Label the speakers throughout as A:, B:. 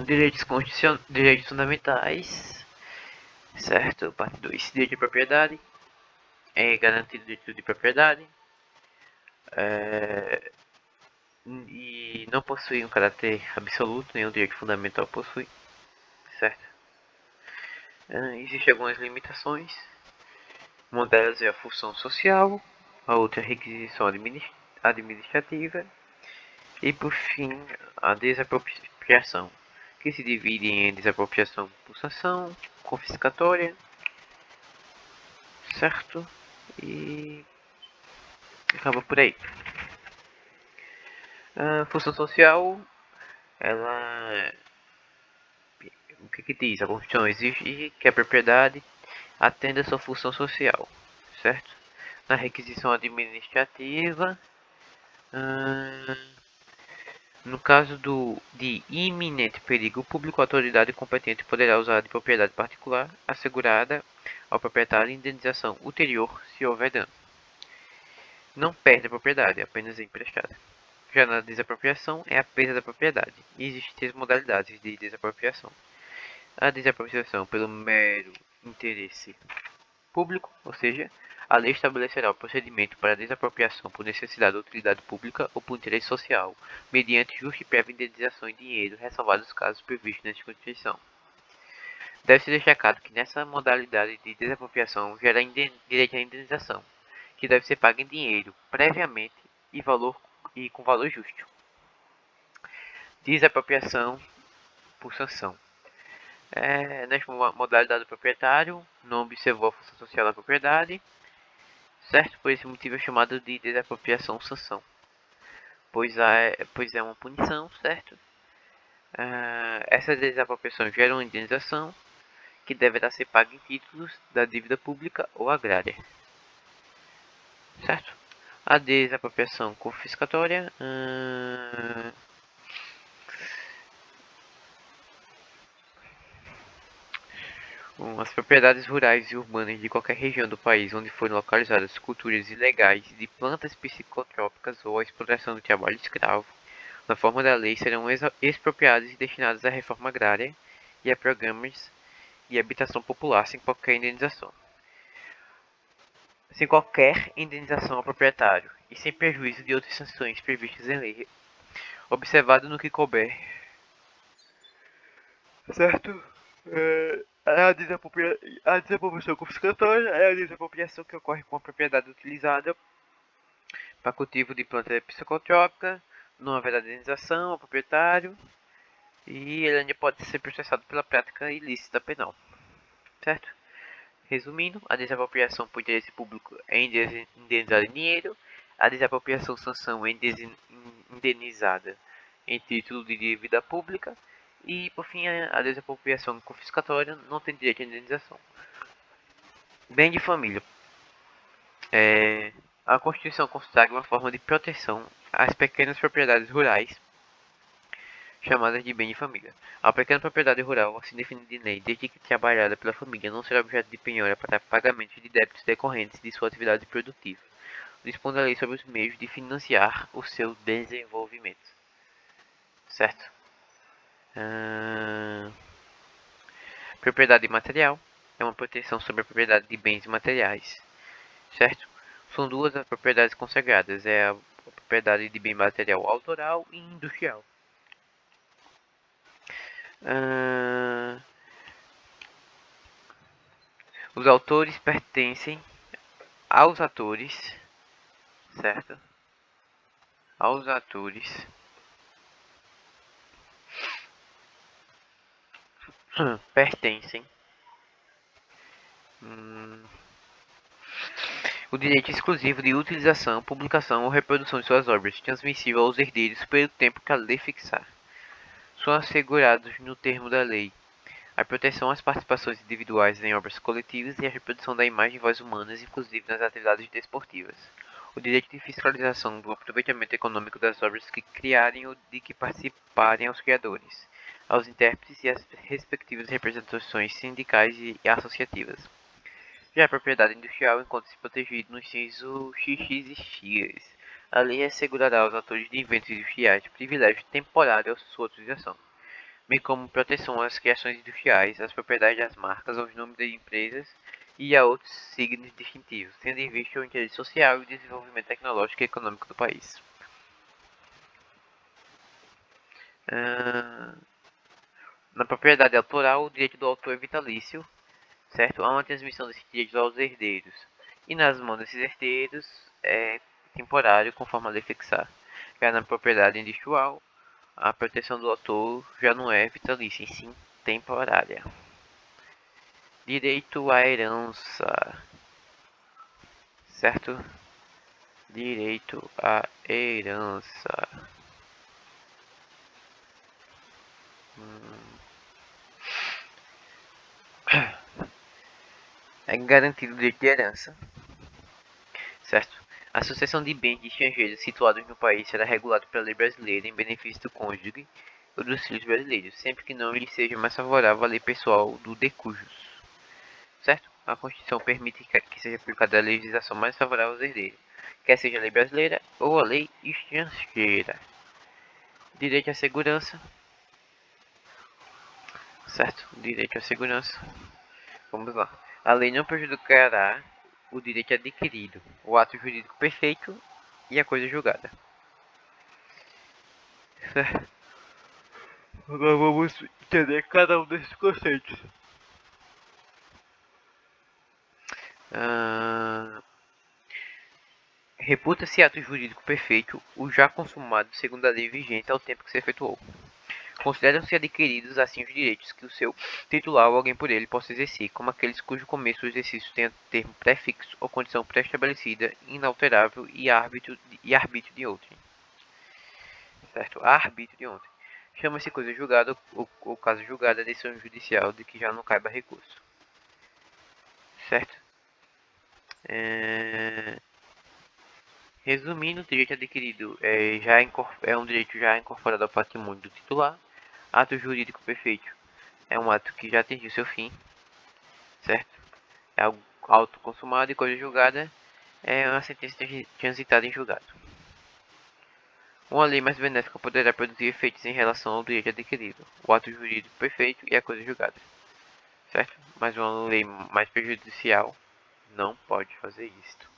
A: Direitos fundamentais, certo? Parte 2. Direito de propriedade. É garantido o direito de propriedade. E não possui um caráter absoluto, nenhum direito fundamental possui, certo? Existem algumas limitações. Uma delas é a função social, a outra é a requisição administrativa e, por fim, a desapropriação, que se divide em desapropriação por sanção, confiscatória, certo? E acaba por aí. A função social, ela, o que diz? A Constituição exige que a propriedade atenda a sua função social, certo? Na requisição administrativa, no caso de iminente perigo público, a autoridade competente poderá usar de propriedade particular assegurada ao proprietário indenização ulterior se houver dano. Não perde a propriedade, apenas é emprestada. Já na desapropriação é a perda da propriedade. E existem 3 modalidades de desapropriação. A desapropriação pelo mero interesse público, ou seja, a lei estabelecerá o procedimento para a desapropriação por necessidade ou utilidade pública ou por interesse social, mediante justa e prévia indenização em dinheiro, ressalvados os casos previstos nesta Constituição. Deve-se destacar que nessa modalidade de desapropriação gera direito à indenização, que deve ser paga em dinheiro, previamente e com valor justo. Desapropriação por sanção. Nesta modalidade do proprietário, não observou a função social da propriedade, certo? Por esse motivo é chamado de desapropriação sanção, pois é uma punição, certo? Essa desapropriação gera uma indenização que deverá ser paga em títulos da dívida pública ou agrária, certo? A desapropriação confiscatória as propriedades rurais e urbanas de qualquer região do país onde forem localizadas culturas ilegais de plantas psicotrópicas ou a exploração do trabalho escravo, na forma da lei, serão expropriadas e destinadas à reforma agrária e a programas de habitação popular sem qualquer indenização ao proprietário e sem prejuízo de outras sanções previstas em lei, observado no que couber, certo? A desapropriação confiscatória é a desapropriação que ocorre com a propriedade utilizada para cultivo de planta psicotrópica, não haverá indenização ao proprietário e ele ainda pode ser processado pela prática ilícita penal, certo? Resumindo, a desapropriação por interesse público é indenizada em dinheiro, a desapropriação sanção é indenizada em título de dívida pública e, por fim, a desapropriação confiscatória não tem direito à indenização. Bem de família. A Constituição consagra uma forma de proteção às pequenas propriedades rurais, chamadas de bem de família. A pequena propriedade rural, assim definida em lei, desde que trabalhada pela família, não será objeto de penhora para pagamento de débitos decorrentes de sua atividade produtiva, dispondo a lei sobre os meios de financiar o seu desenvolvimento. Certo? Propriedade material é uma proteção sobre a propriedade de bens materiais. Certo? São duas as propriedades consagradas, é a propriedade de bem material autoral e industrial. Os autores pertencem aos atores, certo? Aos atores pertencem o direito exclusivo de utilização, publicação ou reprodução de suas obras, transmissível aos herdeiros pelo tempo que a lei fixar. São assegurados no termo da lei a proteção às participações individuais em obras coletivas e a reprodução da imagem e voz humanas, inclusive nas atividades desportivas. O direito de fiscalização do aproveitamento econômico das obras que criarem ou de que participarem aos criadores, aos intérpretes e às respectivas representações sindicais e associativas. Já a propriedade industrial encontra-se protegida no inciso XX e X. A lei assegurará aos autores de inventos industriais privilégio temporário à sua utilização. bem como proteção às criações industriais, às propriedades das marcas, aos nomes de empresas e a outros signos distintivos, tendo em vista o interesse social e o desenvolvimento tecnológico e econômico do país. Na propriedade autoral, o direito do autor é vitalício, certo? Há uma transmissão desses direitos aos herdeiros. E nas mãos desses herdeiros é temporário, conforme a lei fixar. Já na propriedade industrial, a proteção do autor já não é vitalícia, e sim temporária. Direito à herança, certo? Direito à herança. É garantido o direito de herança, certo? A sucessão de bens de estrangeiros situados no país será regulada pela lei brasileira em benefício do cônjuge ou dos filhos brasileiros, sempre que não lhe seja mais favorável a lei pessoal do de cujos, certo? A Constituição permite que seja aplicada a legislação mais favorável aos herdeiros, quer seja a lei brasileira ou a lei estrangeira. Direito à segurança, certo? Direito à segurança. Vamos lá. A lei não prejudicará o direito adquirido, o ato jurídico perfeito e a coisa julgada. Certo? Agora vamos entender cada um desses conceitos. Reputa-se ato jurídico perfeito o já consumado segundo a lei vigente ao tempo que se efetuou. Consideram-se adquiridos assim os direitos que o seu titular ou alguém por ele possa exercer, como aqueles cujo começo do exercício tenha termo prefixo ou condição pré-estabelecida, inalterável e arbítrio de outrem. Certo? Arbítrio de outrem. Chama-se coisa julgada ou caso julgado a decisão judicial de que já não caiba recurso. Certo? Resumindo, o direito adquirido é um direito já incorporado ao patrimônio do titular. Ato jurídico perfeito é um ato que já atingiu seu fim, certo? É algo autoconsumado e coisa julgada é uma sentença transitada em julgado. Uma lei mais benéfica poderá produzir efeitos em relação ao direito adquirido, o ato jurídico perfeito e a coisa julgada, certo? Mas uma lei mais prejudicial não pode fazer isto,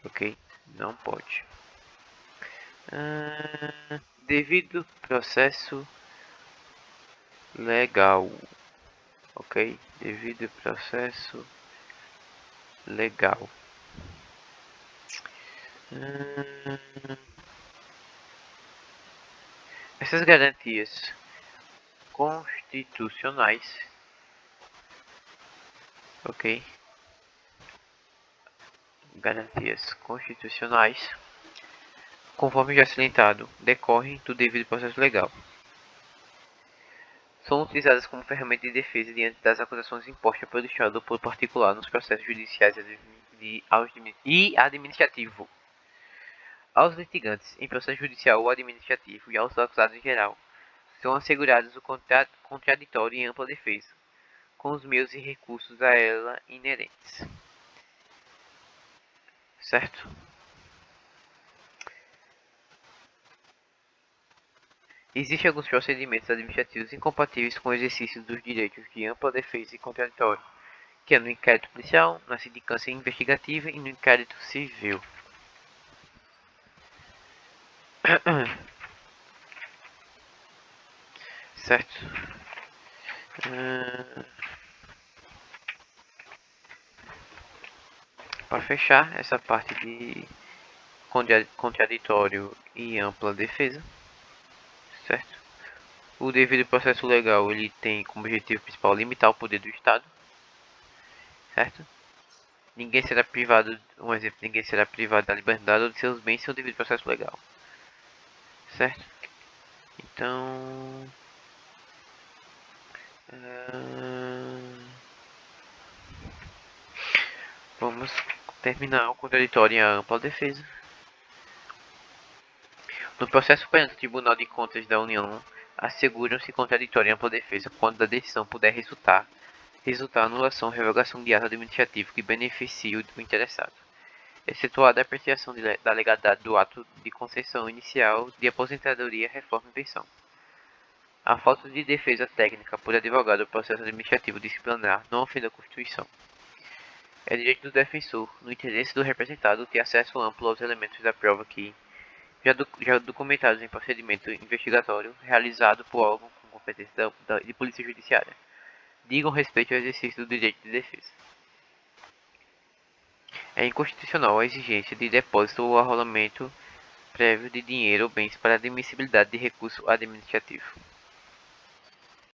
A: ok? Não pode. Devido processo legal, ok? Devido processo legal. Essas garantias constitucionais, ok? Garantias constitucionais, conforme já salientado, decorrem do devido processo legal. São utilizadas como ferramenta de defesa diante das acusações impostas pelo Estado ou por particular nos processos judiciais e administrativo. Aos litigantes em processo judicial ou administrativo e aos acusados em geral, são assegurados o contraditório e ampla defesa, com os meios e recursos a ela inerentes. Certo? Existem alguns procedimentos administrativos incompatíveis com o exercício dos direitos de ampla defesa e contraditório, que é no inquérito policial, na sindicância investigativa e no inquérito civil. Certo? Para fechar essa parte de contraditório e ampla defesa, certo? O devido processo legal ele tem como objetivo principal limitar o poder do Estado, certo? Ninguém será privado, um exemplo, ninguém será privado da liberdade ou de seus bens sem o devido processo legal, certo? Então, vamos terminar o contraditório e a ampla defesa. No processo perante o Tribunal de Contas da União, asseguram-se contraditório e ampla defesa quando a decisão puder resultar anulação ou revogação de ato administrativo que beneficie o interessado, excetuada a apreciação da legalidade do ato de concessão inicial de aposentadoria, reforma e pensão. A falta de defesa técnica por advogado do processo administrativo disciplinar não ofende a Constituição. É direito do defensor, no interesse do representado, ter acesso amplo aos elementos da prova que, já documentados em procedimento investigatório realizado por órgão com competência de polícia judiciária, digam respeito ao exercício do direito de defesa. É inconstitucional a exigência de depósito ou arrolamento prévio de dinheiro ou bens para admissibilidade de recurso administrativo.